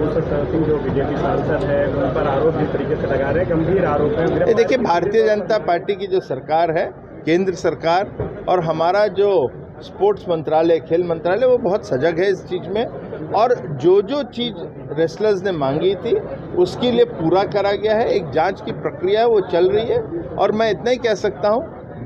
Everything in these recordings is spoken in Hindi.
भूषण सिंह जो बीजेपी सांसद है उन पर आरोप जिस तरीके से लगा रहे हैं, गंभीर आरोप है। देखिए, भारतीय जनता पार्टी की जो सरकार है, केंद्र सरकार, और हमारा जो स्पोर्ट्स मंत्रालय, खेल मंत्रालय, वो बहुत सजग है इस चीज़ में, और जो जो चीज़ रेसलर्स ने मांगी थी उसके लिए पूरा करा गया है। एक जांच की प्रक्रिया है, वो चल रही है, और मैं इतना ही कह सकता हूँ,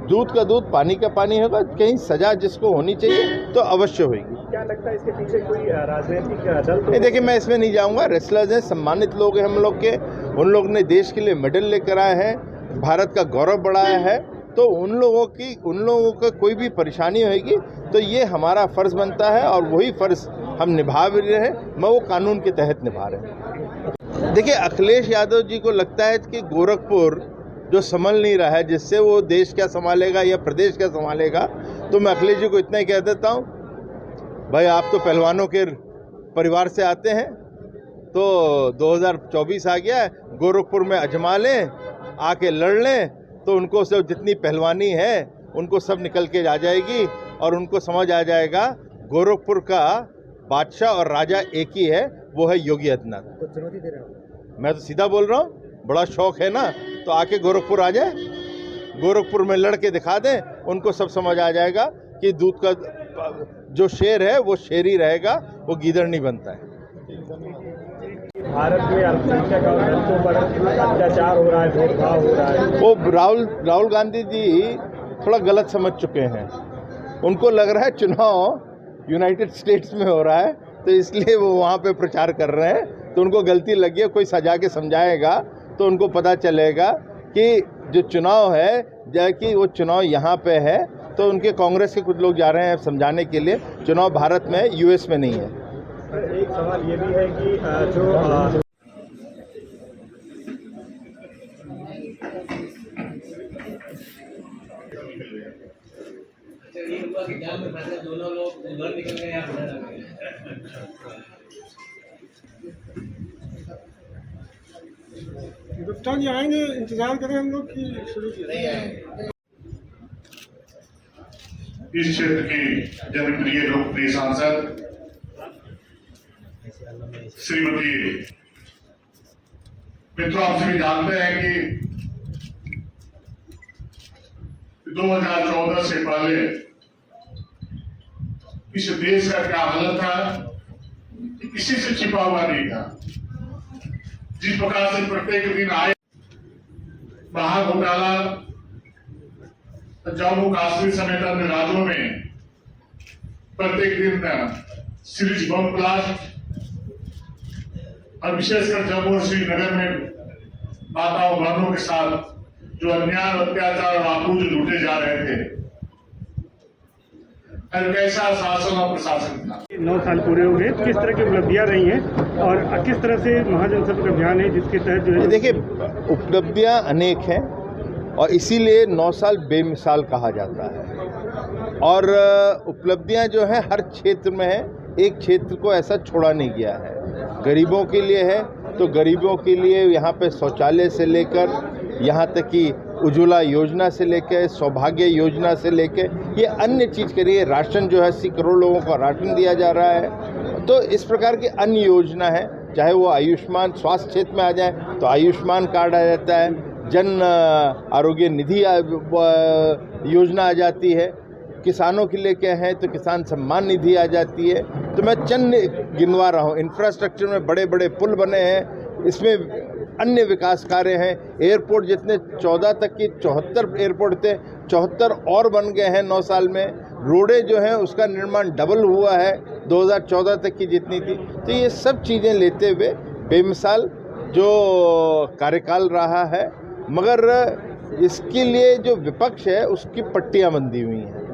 दूध का दूध पानी का पानी होगा। कहीं सजा जिसको होनी चाहिए तो अवश्य होगी। क्या लगता है इसके पीछे कोई राजनीतिक दल तो? देखिए, मैं इसमें नहीं जाऊंगा। रेसलर्स हैं, सम्मानित लोग हैं हम लोग के, उन लोग ने देश के लिए मेडल लेकर आए हैं, भारत का गौरव बढ़ाया है, तो उन लोगों का कोई भी परेशानी होगी तो ये हमारा फ़र्ज़ बनता है, और वही फ़र्ज़ हम निभा भी रहे हैं। मैं वो कानून के तहत निभा रहे हैं। देखिए, अखिलेश यादव जी को लगता है कि गोरखपुर जो संभल नहीं रहा है, जिससे वो देश क्या संभालेगा या प्रदेश क्या संभालेगा, तो मैं अखिलेश जी को इतना ही कह देता हूँ, भाई आप तो पहलवानों के परिवार से आते हैं, तो 2024 आ गया है, गोरखपुर में अजमा लें, आके लड़ लें, तो उनको सब जितनी पहलवानी है उनको सब निकल के आ जाएगी, और उनको समझ आ जाएगा गोरखपुर का बादशाह और राजा एक ही है, वो है योगी आदित्यनाथ। कुछ चुनौती दे रहे हो? मैं तो सीधा बोल रहा हूँ, बड़ा शौक है ना, तो आके गोरखपुर आ जाए, गोरखपुर में लड़के दिखा दें, उनको सब समझ आ जाएगा कि दूध का जो शेर है वो शेर ही रहेगा, वो गीदड़ नहीं बनता है। भारत में अल्पसंख्यक और दलितों पर अत्याचार हो रहा है, भेदभाव हो रहा है। वो राहुल गांधी जी थोड़ा गलत समझ चुके हैं। उनको लग रहा है चुनाव यूनाइटेड स्टेट्स में हो रहा है, तो इसलिए वो वहाँ पे प्रचार कर रहे हैं, तो उनको गलती लगी है। कोई सजा के समझाएगा तो उनको पता चलेगा कि जो चुनाव है, जबकि वो चुनाव यहाँ पे है, तो उनके कांग्रेस के कुछ लोग जा रहे हैं समझाने के लिए, चुनाव भारत में है, यूएस में नहीं है। एक सवाल ये भी है कि जो दोनों लोग उधर निकल गए या उधर आ गए। गुप्ता जी आएंगे, इंतजार करें हम लोग की शुरू इस क्षेत्र की जनप्रिय लोकप्रिय सांसद श्रीमती, मित्रों आप सभी जानते हैं कि 2014 से पहले इस देश का क्या हालत था, किसी से छिपा हुआ नहीं था। जिस प्रकार से प्रत्येक दिन आए महाघोटाला, जम्मू कश्मीर समेत अन्य राज्यों में प्रत्येक दिन सीरीज बम ब्लास्ट, और विशेषकर जम्मू और श्रीनगर में माताओं बहनों के साथ जो अन्याय, अत्याचार और आक्रोश लूटे जा रहे थे, और कैसा शासन और प्रशासन था। 9 साल पूरे हो गए, किस तरह की उपलब्धियां रही हैं और किस तरह से महाजनसत्व अभियान है जिसके तहत जो है? देखिए, उपलब्धियां अनेक हैं, और इसीलिए 9 साल बेमिसाल कहा जाता है। और उपलब्धियां जो है हर क्षेत्र में है, एक क्षेत्र को ऐसा छोड़ा नहीं गया है। गरीबों के लिए है तो गरीबों के लिए यहाँ पे शौचालय से लेकर, यहाँ तक कि उज्ज्वला योजना से लेकर, सौभाग्य योजना से लेकर, ये अन्य चीज़ के लिए राशन जो है 80 करोड़ लोगों को राशन दिया जा रहा है। तो इस प्रकार की अन्य योजना है, चाहे वो आयुष्मान स्वास्थ्य क्षेत्र में आ जाए तो आयुष्मान कार्ड आ जाता है, जन आरोग्य निधि योजना आ जाती है, किसानों के लिए क्या है तो किसान सम्मान निधि आ जाती है। तो मैं चंद गिनवा रहा हूँ। इंफ्रास्ट्रक्चर में बड़े बड़े पुल बने हैं, इसमें अन्य विकास कार्य हैं। एयरपोर्ट जितने 14 तक की 74 एयरपोर्ट थे, 74 और बन गए हैं 9 साल में। रोडें जो हैं उसका निर्माण डबल हुआ है 2014 तक की जितनी थी। तो ये सब चीज़ें लेते हुए बेमिसाल जो कार्यकाल रहा है, मगर इसके लिए जो विपक्ष है उसकी पट्टियां बंधी हुई हैं।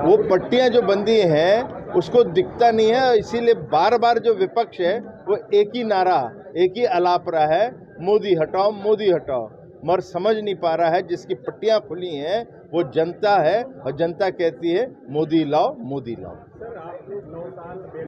वो पट्टियां जो बंदी हैं उसको दिखता नहीं है, इसीलिए बार बार जो विपक्ष है वो एक ही नारा, एक ही अलाप रहा है, मोदी हटाओ मोदी हटाओ, मगर समझ नहीं पा रहा है जिसकी पट्टियां खुली हैं वो जनता है, और जनता कहती है मोदी लाओ मोदी लाओ।